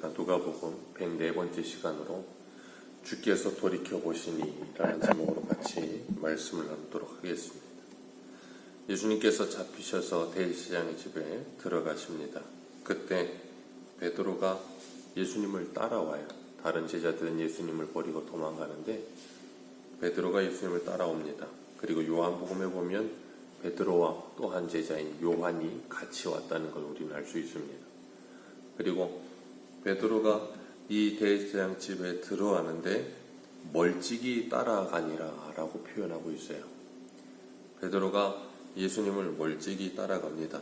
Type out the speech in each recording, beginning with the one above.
누가복음 104번째 시간으로 주께서 돌이켜보시니 라는 제목으로 같이 말씀을 나누도록 하겠습니다. 예수님께서 잡히셔서 대제사장의 집에 들어가십니다. 그때 베드로가 예수님을 따라와요. 다른 제자들은 예수님을 버리고 도망가는데 베드로가 예수님을 따라옵니다. 그리고 요한복음에 보면 베드로와 또 한 제자인 요한이 같이 왔다는 걸 우리는 알 수 있습니다. 그리고 베드로가 이 대제사장 집에 들어가는데 멀찍이 따라가니라 라고 표현하고 있어요. 베드로가 예수님을 멀찍이 따라갑니다.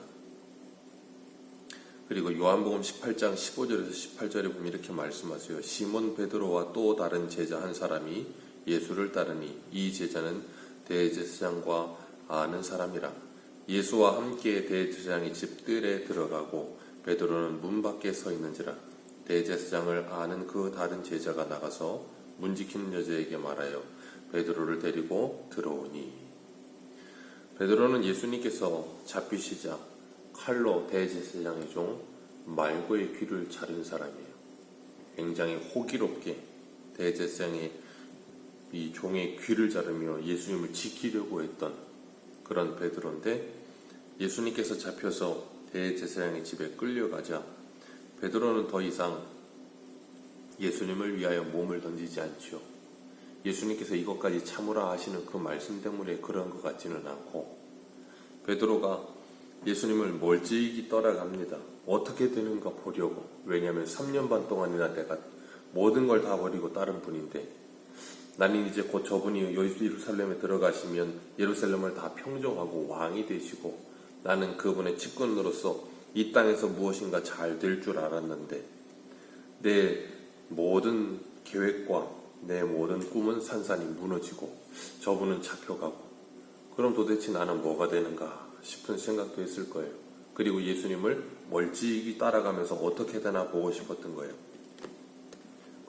그리고 요한복음 18장 15절에서 18절에 보면 이렇게 말씀하세요. 시몬 베드로와 또 다른 제자 한 사람이 예수를 따르니 이 제자는 대제사장과 아는 사람이라. 예수와 함께 대제사장의 집들에 들어가고 베드로는 문 밖에 서 있는지라. 대제사장을 아는 그 다른 제자가 나가서 문 지키는 여자에게 말하여 베드로를 데리고 들어오니. 베드로는 예수님께서 잡히시자 칼로 대제사장의 종 말고의 귀를 자른 사람이에요. 굉장히 호기롭게 대제사장의 이 종의 귀를 자르며 예수님을 지키려고 했던 그런 베드로인데, 예수님께서 잡혀서 대제사장의 집에 끌려가자 베드로는 더 이상 예수님을 위하여 몸을 던지지 않죠. 예수님께서 이것까지 참으라 하시는 그 말씀 때문에 그런 것 같지는 않고 베드로가 예수님을 멀찍이 따라갑니다. 어떻게 되는가 보려고. 왜냐하면 3년 반 동안이나 내가 모든 걸 다 버리고 따른 분인데, 나는 이제 곧 저분이 예루살렘에 들어가시면 예루살렘을 다 평정하고 왕이 되시고 나는 그분의 측근으로서 이 땅에서 무엇인가 잘 될 줄 알았는데 내 모든 계획과 내 모든 꿈은 산산이 무너지고 저분은 잡혀가고, 그럼 도대체 나는 뭐가 되는가 싶은 생각도 했을 거예요. 그리고 예수님을 멀찍이 따라가면서 어떻게 되나 보고 싶었던 거예요.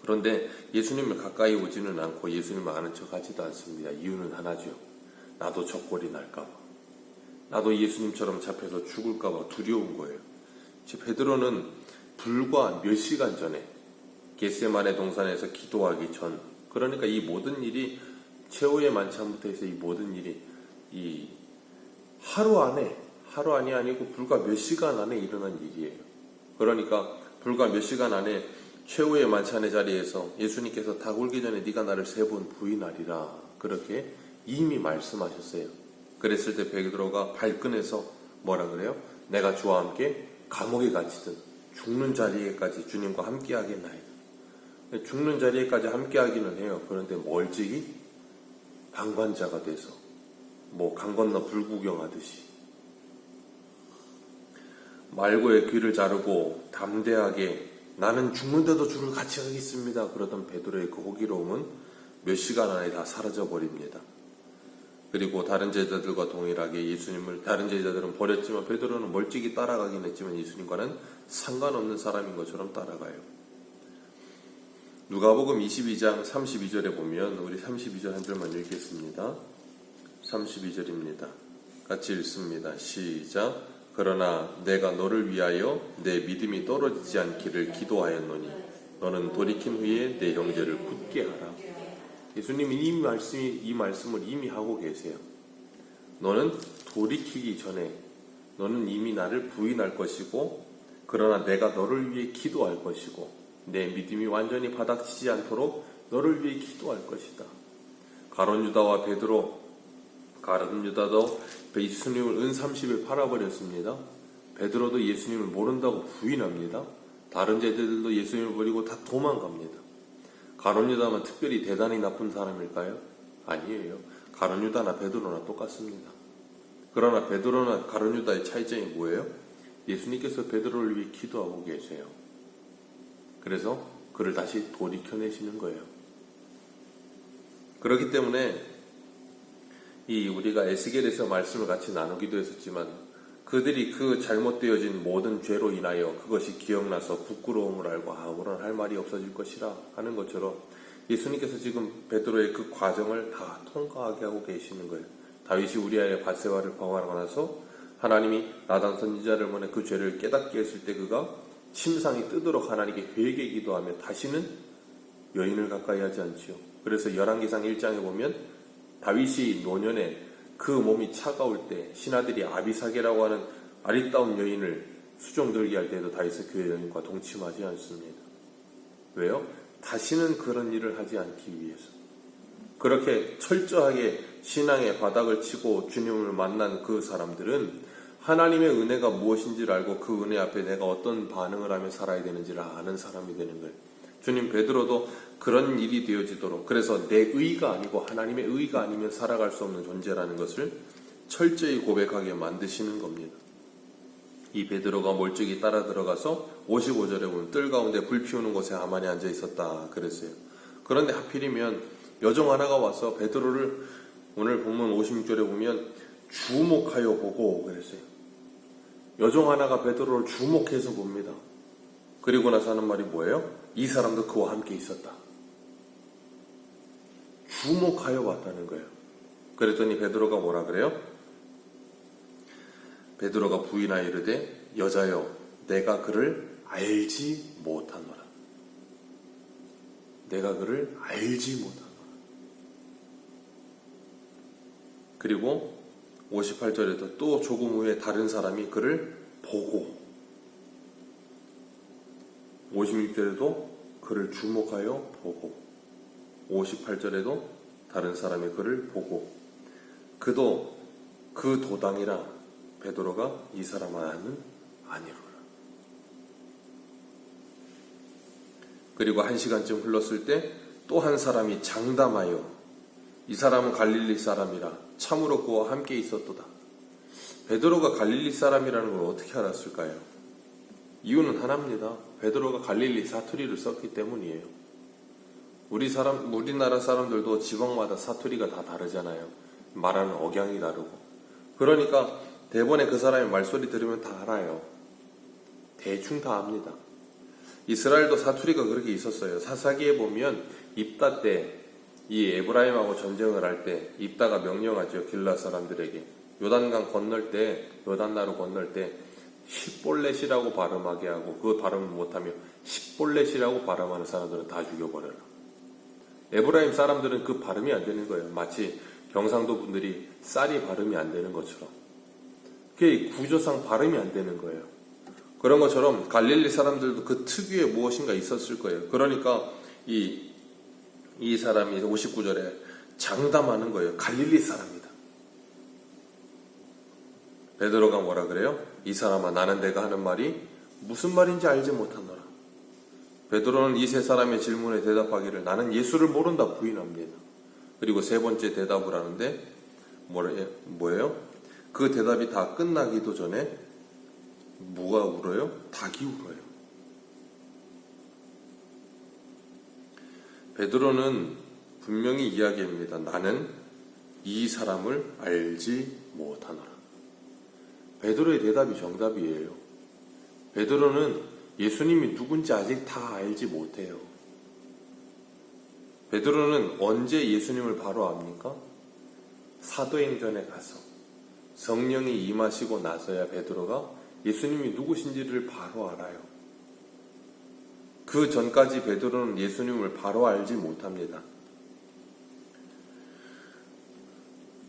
그런데 예수님을 가까이 오지는 않고 예수님을 아는 척 하지도 않습니다. 이유는 하나죠. 나도 저 꼴이 날까봐. 나도 예수님처럼 잡혀서 죽을까봐 두려운 거예요. 베드로는 불과 몇 시간 전에 겟세마네 동산에서 기도하기 전, 그러니까 이 모든 일이 최후의 만찬부터 해서 이 모든 일이 이 하루 안이 아니고 불과 몇 시간 안에 일어난 일이에요. 그러니까 불과 몇 시간 안에 최후의 만찬의 자리에서 예수님께서 다 굴기 전에 네가 나를 3번 부인하리라 그렇게 이미 말씀하셨어요. 그랬을 때 베드로가 발끈해서 뭐라 그래요? 내가 주와 함께 감옥에 갇히든 죽는 자리에까지 주님과 함께 하겠나이다. 죽는 자리에까지 함께 하기는 해요. 그런데 멀찍이 방관자가 돼서 강 건너 불구경하듯이 말고의 귀를 자르고 담대하게 나는 죽는데도 주를 같이 가겠습니다 그러던 베드로의 그 호기로움은 몇 시간 안에 다 사라져버립니다. 그리고 다른 제자들과 동일하게 예수님을 다른 제자들은 버렸지만 베드로는 멀찍이 따라가긴 했지만 예수님과는 상관없는 사람인 것처럼 따라가요. 누가복음 22장 32절에 보면 우리 32절 한 절만 읽겠습니다. 32절입니다. 같이 읽습니다. 시작. 그러나 내가 너를 위하여 내 믿음이 떨어지지 않기를 기도하였노니 너는 돌이킨 후에 내 형제를 굳게 하라. 예수님은 이 말씀을 이미 하고 계세요. 너는 돌이키기 전에 너는 이미 나를 부인할 것이고, 그러나 내가 너를 위해 기도할 것이고 내 믿음이 완전히 바닥치지 않도록 너를 위해 기도할 것이다. 가룟 유다와 베드로, 가룟 유다도 예수님을 은 30에 팔아버렸습니다. 베드로도 예수님을 모른다고 부인합니다. 다른 제자들도 예수님을 버리고 다 도망갑니다. 가룟 유다만 특별히 대단히 나쁜 사람일까요? 아니에요. 가룟 유다나 베드로나 똑같습니다. 그러나 베드로나 가룟 유다의 차이점이 뭐예요? 예수님께서 베드로를 위해 기도하고 계세요. 그래서 그를 다시 돌이켜내시는 거예요. 그렇기 때문에 우리가 에스겔에서 말씀을 같이 나누기도 했었지만 그들이 그 잘못되어진 모든 죄로 인하여 그것이 기억나서 부끄러움을 알고 아무런 할 말이 없어질 것이라 하는 것처럼 예수님께서 지금 베드로의 그 과정을 다 통과하게 하고 계시는 거예요. 다윗이 우리아의 밧세바를 범하고 나서 하나님이 나단 선지자를 보내 그 죄를 깨닫게 했을 때 그가 침상이 뜨도록 하나님께 회개 기도하며 다시는 여인을 가까이 하지 않지요. 그래서 열왕기상 1장에 보면 다윗이 노년에 그 몸이 차가울 때 신하들이 아비삭이라고 하는 아리따운 여인을 수종들게 할 때도 다윗은 그 여인과 동침하지 않습니다. 왜요? 다시는 그런 일을 하지 않기 위해서. 그렇게 철저하게 신앙의 바닥을 치고 주님을 만난 그 사람들은 하나님의 은혜가 무엇인지를 알고 그 은혜 앞에 내가 어떤 반응을 하며 살아야 되는지를 아는 사람이 되는 거예요. 주님 베드로도 그런 일이 되어지도록, 그래서 내 의가 아니고 하나님의 의가 아니면 살아갈 수 없는 존재라는 것을 철저히 고백하게 만드시는 겁니다. 이 베드로가 멀찍이 따라 들어가서 55절에 보면 뜰 가운데 불 피우는 곳에 하만이 앉아 있었다 그랬어요. 그런데 하필이면 여종 하나가 와서 베드로를 오늘 본문 56절에 보면 주목하여 보고 그랬어요. 여종 하나가 베드로를 주목해서 봅니다. 그리고 나서 하는 말이 뭐예요? 이 사람도 그와 함께 있었다. 주목하여 봤다는 거예요. 그랬더니 베드로가 뭐라 그래요? 베드로가 부인하여 이르되 여자여 내가 그를 알지 못하노라. 내가 그를 알지 못하노라. 그리고 58절에도 또 조금 후에 다른 사람이 그를 보고 56절에도 그를 주목하여 보고 58절에도 다른 사람이 그를 보고 그도 그 도당이라 베드로가 이 사람은 아니로라. 그리고 1시간쯤 흘렀을 때 또 한 사람이 장담하여 이 사람은 갈릴리 사람이라 참으로 그와 함께 있었도다. 베드로가 갈릴리 사람이라는 걸 어떻게 알았을까요? 이유는 하나입니다. 베드로가 갈릴리 사투리를 썼기 때문이에요. 우리나라 사람들도 지방마다 사투리가 다 다르잖아요. 말하는 억양이 다르고. 그러니까 대번에 그 사람의 말소리 들으면 다 알아요. 대충 다 압니다. 이스라엘도 사투리가 그렇게 있었어요. 사사기에 보면 입다 때 이 에브라임하고 전쟁을 할 때 입다가 명령하죠. 길라 사람들에게. 요단강 건널 때, 요단나루 건널 때 십볼렛이라고 발음하게 하고 그 발음을 못하며 십볼렛이라고 발음하는 사람들은 다 죽여버려라. 에브라임 사람들은 그 발음이 안 되는 거예요. 마치 경상도 분들이 쌀이 발음이 안 되는 것처럼. 그게 구조상 발음이 안 되는 거예요. 그런 것처럼 갈릴리 사람들도 그 특유의 무엇인가 있었을 거예요. 그러니까 이 사람이 59절에 장담하는 거예요. 갈릴리 사람이다. 베드로가 뭐라 그래요? 이 사람아 나는 내가 하는 말이 무슨 말인지 알지 못하노라. 베드로는 이 세 사람의 질문에 대답하기를 나는 예수를 모른다 부인합니다. 그리고 세 번째 대답을 하는데 뭐예요? 그 대답이 다 끝나기도 전에 뭐가 울어요? 닭이 울어요. 베드로는 분명히 이야기합니다. 나는 이 사람을 알지 못하노라. 베드로의 대답이 정답이에요. 베드로는 예수님이 누군지 아직 다 알지 못해요. 베드로는 언제 예수님을 바로 압니까? 사도행전에 가서 성령이 임하시고 나서야 베드로가 예수님이 누구신지를 바로 알아요. 그 전까지 베드로는 예수님을 바로 알지 못합니다.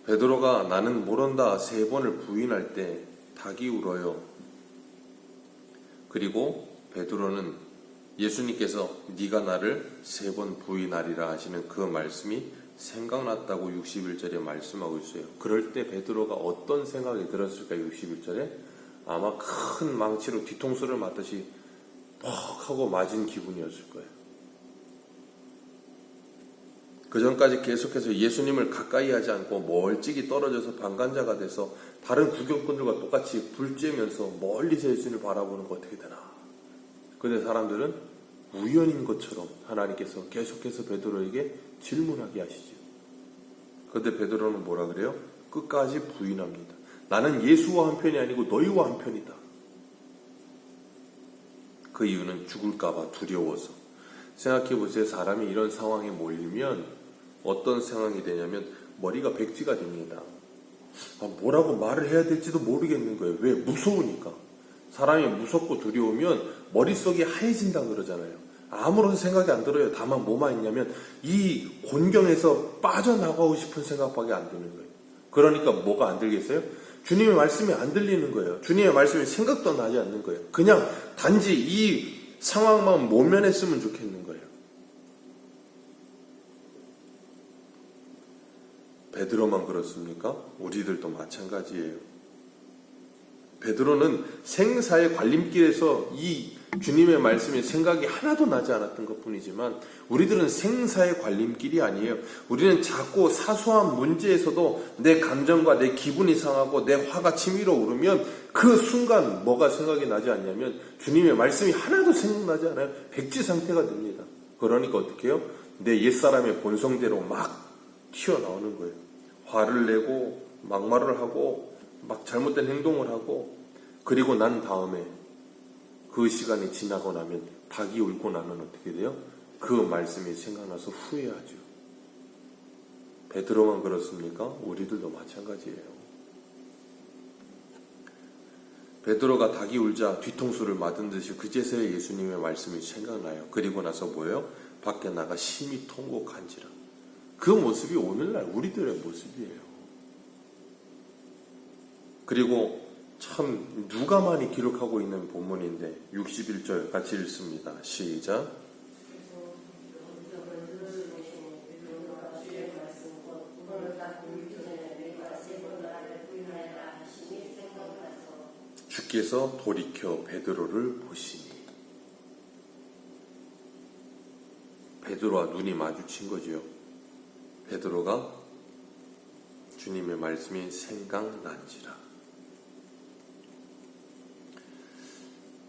베드로가 나는 모른다 3번을 부인할 때 닭이 울어요. 그리고 베드로는 예수님께서 네가 나를 3번 부인하리라 하시는 그 말씀이 생각났다고 61절에 말씀하고 있어요. 그럴 때 베드로가 어떤 생각이 들었을까요? 61절에 아마 큰 망치로 뒤통수를 맞듯이 퍽 하고 맞은 기분이었을 거예요. 그 전까지 계속해서 예수님을 가까이 하지 않고 멀찍이 떨어져서 방관자가 돼서 다른 구경꾼들과 똑같이 불 쬐면서 멀리서 예수님을 바라보는 거 어떻게 되나. 근데 사람들은 우연인 것처럼 하나님께서 계속해서 베드로에게 질문하게 하시죠. 그런데 베드로는 뭐라 그래요? 끝까지 부인합니다. 나는 예수와 한편이 아니고 너희와 한편이다. 그 이유는 죽을까봐 두려워서. 생각해보세요. 사람이 이런 상황에 몰리면 어떤 상황이 되냐면 머리가 백지가 됩니다. 뭐라고 말을 해야 될지도 모르겠는 거예요. 왜? 무서우니까. 사람이 무섭고 두려우면 머릿속이 하얘진다 그러잖아요. 아무런 생각이 안 들어요. 다만 뭐만 있냐면 이 곤경에서 빠져나가고 싶은 생각밖에 안 드는 거예요. 그러니까 뭐가 안 들겠어요? 주님의 말씀이 안 들리는 거예요. 주님의 말씀이 생각도 나지 않는 거예요. 그냥 단지 이 상황만 모면했으면 좋겠는 거예요. 베드로만 그렇습니까? 우리들도 마찬가지예요. 베드로는 생사의 관림길에서 이 주님의 말씀이 생각이 하나도 나지 않았던 것뿐이지만 우리들은 생사의 관림길이 아니에요. 우리는 작고 사소한 문제에서도 내 감정과 내 기분이 상하고 내 화가 치밀어 오르면 그 순간 뭐가 생각이 나지 않냐면 주님의 말씀이 하나도 생각나지 않아요. 백지 상태가 됩니다. 그러니까 어떻게 해요? 내 옛사람의 본성대로 막 튀어나오는 거예요. 화를 내고 막말을 하고 막 잘못된 행동을 하고 그리고 난 다음에 그 시간이 지나고 나면 닭이 울고 나면 어떻게 돼요? 그 말씀이 생각나서 후회하죠. 베드로만 그렇습니까? 우리들도 마찬가지예요. 베드로가 닭이 울자 뒤통수를 맞은 듯이 그제서야 예수님의 말씀이 생각나요. 그리고 나서 뭐예요? 밖에 나가 심히 통곡한지라. 그 모습이 오늘날 우리들의 모습이에요. 그리고 참 누가만이 기록하고 있는 본문인데 61절 같이 읽습니다. 시작. 주께서 돌이켜 베드로를 보시니. 베드로와 눈이 마주친 거지요. 베드로가 주님의 말씀이 생각난지라.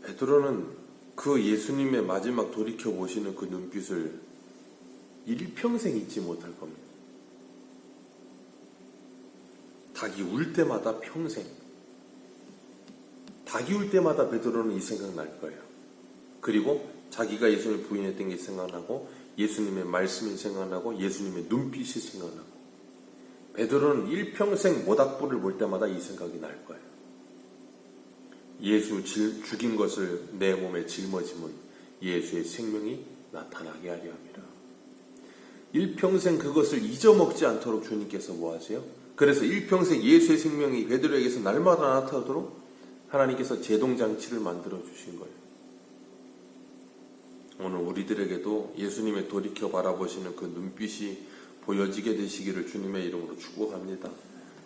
베드로는 그 예수님의 마지막 돌이켜보시는 그 눈빛을 일평생 잊지 못할 겁니다. 닭이 울 때마다 평생, 닭이 울 때마다 베드로는 이 생각 날 거예요. 그리고 자기가 예수님을 부인했던 게 생각나고 예수님의 말씀이 생각나고 예수님의 눈빛이 생각나고 베드로는 일평생 모닥불을 볼 때마다 이 생각이 날 거예요. 예수 죽인 것을 내 몸에 짊어짐은 예수의 생명이 나타나게 하려 함이라. 일평생 그것을 잊어먹지 않도록 주님께서 뭐 하세요? 그래서 일평생 예수의 생명이 베드로에게서 날마다 나타나도록 하나님께서 제동장치를 만들어 주신 거예요. 오늘 우리들에게도 예수님의 돌이켜 바라보시는 그 눈빛이 보여지게 되시기를 주님의 이름으로 축복합니다.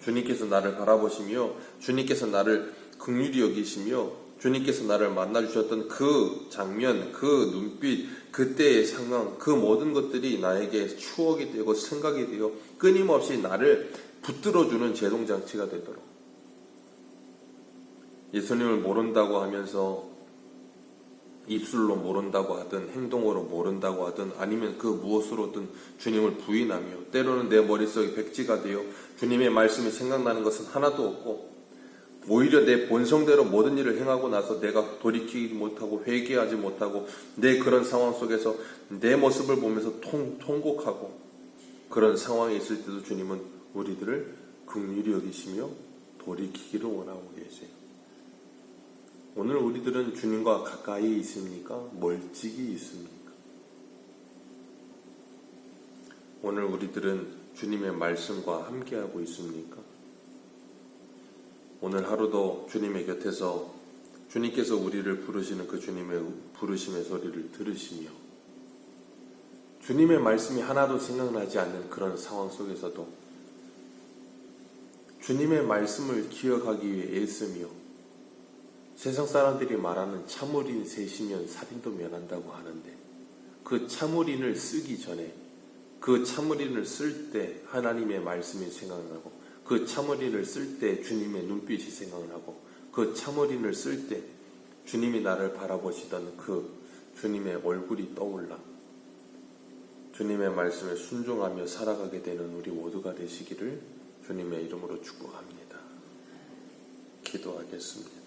주님께서 나를 바라보시며 주님께서 나를 긍휼히 여기시며 주님께서 나를 만나주셨던 그 장면, 그 눈빛, 그때의 상황, 그 모든 것들이 나에게 추억이 되고 생각이 되어 끊임없이 나를 붙들어주는 제동장치가 되도록 예수님을 모른다고 하면서 입술로 모른다고 하든 행동으로 모른다고 하든 아니면 그 무엇으로든 주님을 부인하며 때로는 내 머릿속에 백지가 되어 주님의 말씀이 생각나는 것은 하나도 없고 오히려 내 본성대로 모든 일을 행하고 나서 내가 돌이키지 못하고 회개하지 못하고 내 그런 상황 속에서 내 모습을 보면서 통곡하고 그런 상황에 있을 때도 주님은 우리들을 긍휼히 여기시며 돌이키기를 원하고 계세요. 오늘 우리들은 주님과 가까이 있습니까? 멀찍이 있습니까? 오늘 우리들은 주님의 말씀과 함께하고 있습니까? 오늘 하루도 주님의 곁에서 주님께서 우리를 부르시는 그 주님의 부르심의 소리를 들으시며 주님의 말씀이 하나도 생각나지 않는 그런 상황 속에서도 주님의 말씀을 기억하기 위해 애쓰며 세상 사람들이 말하는 참을인 셋이면 살인도 면한다고 하는데 그 참을인을 쓰기 전에 그 참을인을 쓸 때 하나님의 말씀이 생각나고 그 참을인을 쓸 때 주님의 눈빛이 생각나고 그 참을인을 쓸 때 주님이 나를 바라보시던 그 주님의 얼굴이 떠올라 주님의 말씀에 순종하며 살아가게 되는 우리 모두가 되시기를 주님의 이름으로 축복합니다. 기도하겠습니다.